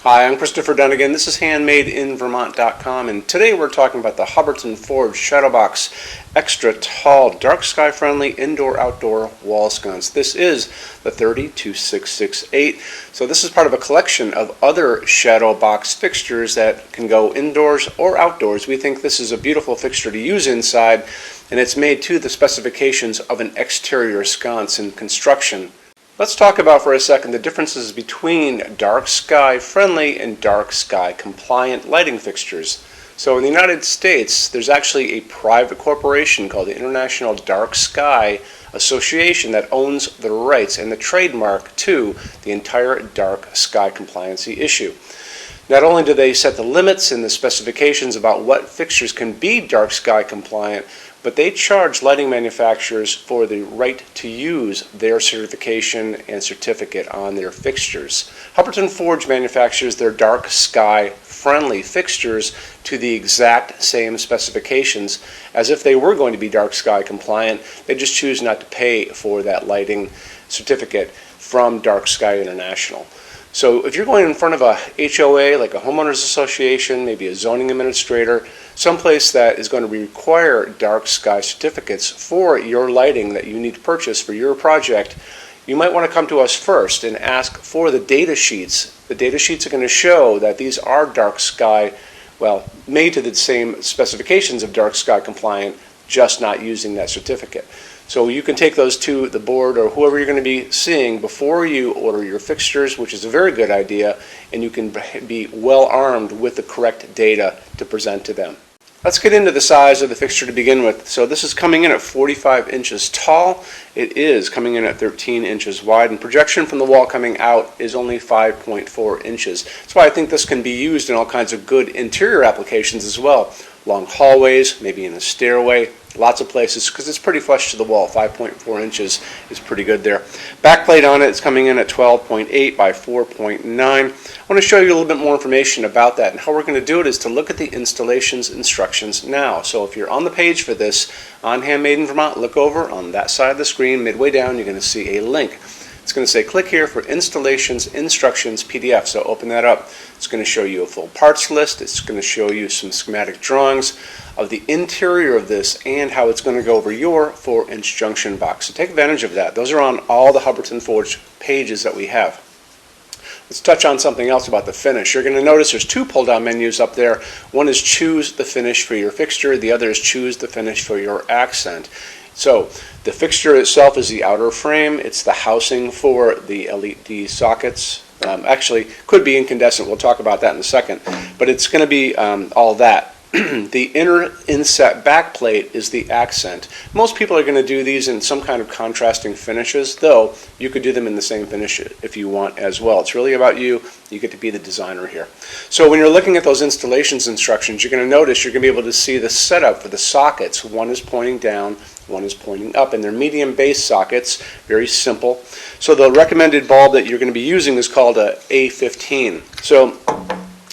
Hi, I'm Christopher Dunnigan. This is HandmadeInVermont.com, and today we're talking about the Hubbardton Forge Shadowbox Extra Tall Dark Sky Friendly Indoor-Outdoor Wall Sconce. This is the 30-2668. So this is part of a collection of other shadow box fixtures that can go indoors or outdoors. We think this is a beautiful fixture to use inside, and it's made to the specifications of an exterior sconce in construction. Let's talk about for a second the differences between dark sky friendly and dark sky compliant lighting fixtures. So in the United States, there's actually a private corporation called the International Dark Sky Association that owns the rights and the trademark to the entire dark sky compliancy issue. Not only do they set the limits and the specifications about what fixtures can be dark sky compliant, but they charge lighting manufacturers for the right to use their certification and certificate on their fixtures. Hubbardton Forge manufactures their dark sky friendly fixtures to the exact same specifications as if they were going to be dark sky compliant. They just choose not to pay for that lighting certificate from Dark Sky International. So if you're going in front of a HOA, like a homeowners association, maybe a zoning administrator, someplace that is going to require dark sky certificates for your lighting that you need to purchase for your project, you might want to come to us first and ask for the data sheets. The data sheets are going to show that these are dark sky, well, made to the same specifications of dark sky compliant, just not using that certificate. So you can take those to the board or whoever you're going to be seeing before you order your fixtures, which is a very good idea, and you can be well armed with the correct data to present to them. Let's get into the size of the fixture to begin with. So this is coming in at 45 inches tall. It is coming in at 13 inches wide, and projection from the wall coming out is only 5.4 inches. That's why I think this can be used in all kinds of good interior applications as well. Long hallways, maybe in a stairway, lots of places, because it's pretty flush to the wall. 5.4 inches is pretty good there. Backplate on it is coming in at 12.8 by 4.9. I want to show you a little bit more information about that, and how we're going to do it is to look at the installations instructions now. So if you're on the page for this on Handmade in Vermont, look over on that side of the screen. Midway down, you're going to see a link. It's going to say click here for installations instructions PDF. So open that up. It's going to show you a full parts list. It's going to show you some schematic drawings of the interior of this and how it's going to go over your 4-inch junction box. So take advantage of that. Those are on all the Hubbardton Forge pages that we have. Let's touch on something else about the finish. You're going to notice there's two pull-down menus up there. One is choose the finish for your fixture. The other is choose the finish for your accent. So the fixture itself is the outer frame. It's the housing for the LED sockets. Actually, could be incandescent. We'll talk about that in a second. But it's going to be all that. The inner inset backplate is the accent. Most people are going to do these in some kind of contrasting finishes, though you could do them in the same finish if you want as well. It's really about you. You get to be the designer here. So when you're looking at those installations instructions, you're going to notice you're going to be able to see the setup for the sockets. One is pointing down, one is pointing up, and they're medium base sockets, very simple. So the recommended bulb that you're going to be using is called a A15. So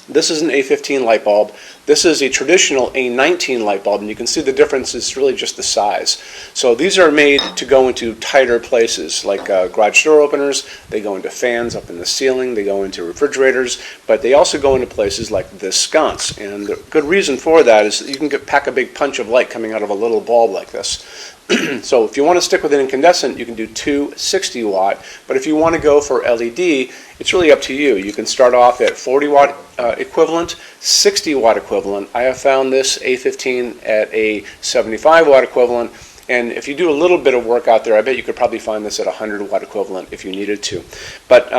this is an A15 light bulb. This is a traditional A19 light bulb, and you can see the difference is really just the size. So these are made to go into tighter places, like garage door openers. They go into fans up in the ceiling. They go into refrigerators, but they also go into places like this sconce. And the good reason for that is that you can pack a big punch of light coming out of a little bulb like this. So if you want to stick with an incandescent, you can do two 60 watt, but if you want to go for LED, it's really up to you. You can start off at 40 watt equivalent, 60 watt equivalent. I have found this A15 at a 75 watt equivalent, and if you do a little bit of work out there, I bet you could probably find this at 100 watt equivalent if you needed to. But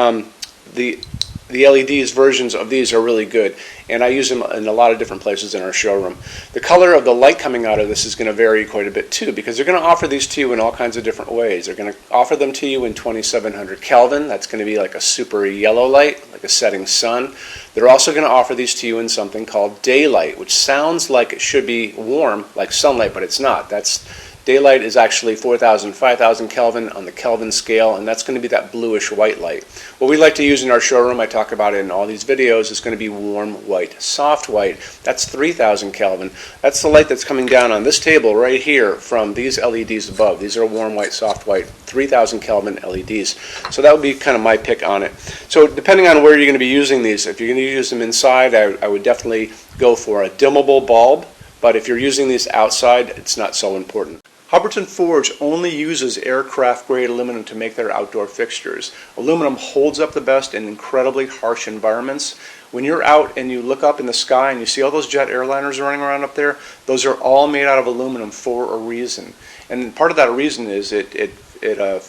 the LEDs versions of these are really good, and I use them in a lot of different places in our showroom. The color of the light coming out of this is going to vary quite a bit too, because they're going to offer these to you in all kinds of different ways. They're going to offer them to you in 2700 Kelvin. That's going to be like a super yellow light, like a setting sun. They're also going to offer these to you in something called daylight, which sounds like it should be warm, like sunlight, but it's not. That's Daylight is actually 4,000, 5,000 Kelvin on the Kelvin scale, and that's going to be that bluish white light. What we like to use in our showroom, I talk about it in all these videos, is going to be warm white. Soft white, that's 3,000 Kelvin. That's the light that's coming down on this table right here from these LEDs above. These are warm white, soft white, 3,000 Kelvin LEDs. So that would be kind of my pick on it. So depending on where you're going to be using these, if you're going to use them inside, I would definitely go for a dimmable bulb, but if you're using these outside, it's not so important. Hubbardton Forge only uses aircraft-grade aluminum to make their outdoor fixtures. Aluminum holds up the best in incredibly harsh environments. When you're out and you look up in the sky and you see all those jet airliners running around up there, those are all made out of aluminum for a reason. And part of that reason is it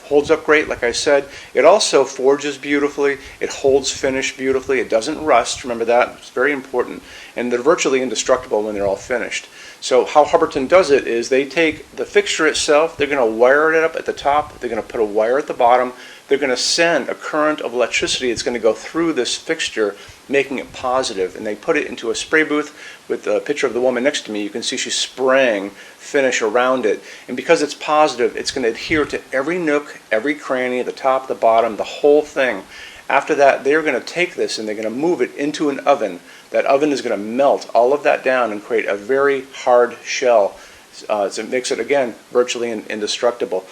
holds up great, like I said. It also forges beautifully. It holds finish beautifully. It doesn't rust. Remember that. It's very important. And they're virtually indestructible when they're all finished. So how Hubbardton does it is they take the fixture itself, they're going to wire it up at the top, they're going to put a wire at the bottom, they're going to send a current of electricity that's going to go through this fixture, making it positive, and they put it into a spray booth with a picture of the woman next to me. You can see she's spraying finish around it, and because it's positive, it's going to adhere to every nook, every cranny, the top, the bottom, the whole thing. After that, they're going to take this and they're going to move it into an oven. That oven is going to melt all of that down and create a very hard shell. So it makes it, again, virtually indestructible.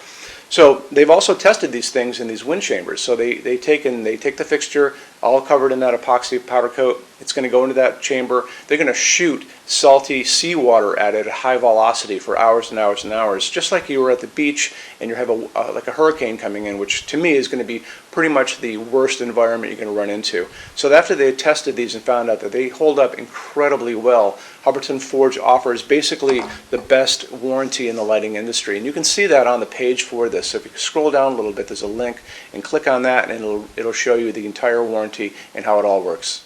So they've also tested these things in these wind chambers. So they take the fixture, all covered in that epoxy powder coat. It's going to go into that chamber. They're going to shoot salty seawater at it at high velocity for hours and hours and hours, just like you were at the beach and you have like a hurricane coming in, which to me is going to be pretty much the worst environment you're going to run into. So after they tested these and found out that they hold up incredibly well, Hubbardton Forge offers basically the best warranty in the lighting industry. And you can see that on the page for this. So if you scroll down a little bit, there's a link, and click on that and it'll show you the entire warranty and how it all works.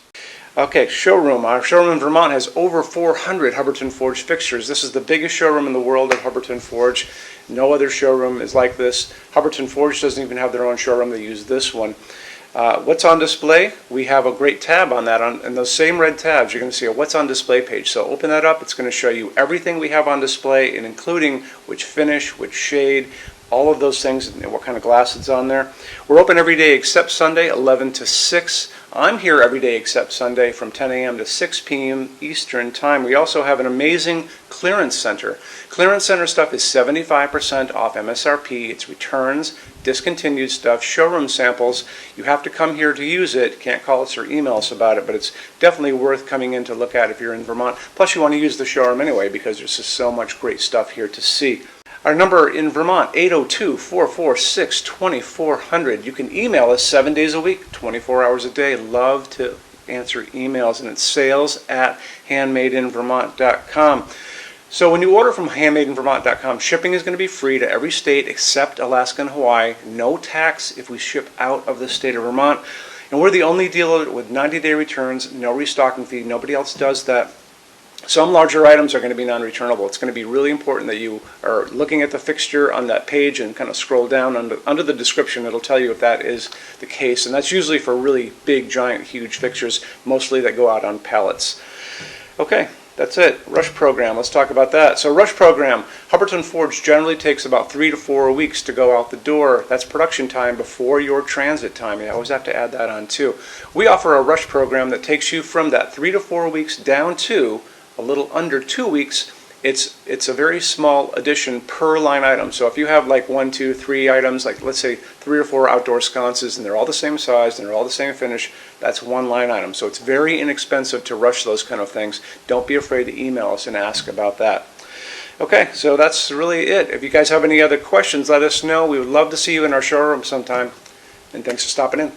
Okay, showroom. Our showroom in Vermont has over 400 Hubbardton Forge fixtures. This is the biggest showroom in the world of Hubbardton Forge. No other showroom is like this. Hubbardton Forge doesn't even have their own showroom. They use this one. What's on display? We have a great tab on that. And those same red tabs, you're going to see a What's on Display page. So open that up. It's going to show you everything we have on display, and including which finish, which shade, all of those things, and what kind of glass it's on there. We're open every day except Sunday, 11 to 6. I'm here every day except Sunday from 10 a.m. to 6 p.m. Eastern Time. We also have an amazing clearance center. Clearance center stuff is 75% off MSRP. It's returns, discontinued stuff, showroom samples. You have to come here to use it. Can't call us or email us about it, but it's definitely worth coming in to look at if you're in Vermont. Plus you want to use the showroom anyway because there's just so much great stuff here to see. Our number in Vermont, 802-446-2400. You can email us 7 days a week, 24 hours a day. Love to answer emails, and it's sales@HandmadeInVermont.com. So when you order from HandmadeInVermont.com, shipping is going to be free to every state except Alaska and Hawaii. No tax if we ship out of the state of Vermont. And we're the only dealer with 90-day returns, no restocking fee. Nobody else does that. Some larger items are going to be non-returnable. It's going to be really important that you are looking at the fixture on that page and kind of scroll down under the description. It'll tell you if that is the case. And that's usually for really big, giant, huge fixtures, mostly that go out on pallets. Okay, that's it. Rush program. Let's talk about that. So rush program, Hubbardton Forge generally takes about 3 to 4 weeks to go out the door. That's production time before your transit time. You always have to add that on too. We offer a rush program that takes you from that 3 to 4 weeks down to a little under 2 weeks. It's a very small addition per line item. So if you have like 1, 2, 3 items, like let's say 3 or 4 outdoor sconces, and they're all the same size and they're all the same finish, that's one line item. So it's very inexpensive to rush those kind of things. Don't be afraid to email us and ask about that. Okay, so that's really it. If you guys have any other questions, let us know. We would love to see you in our showroom sometime. And thanks for stopping in.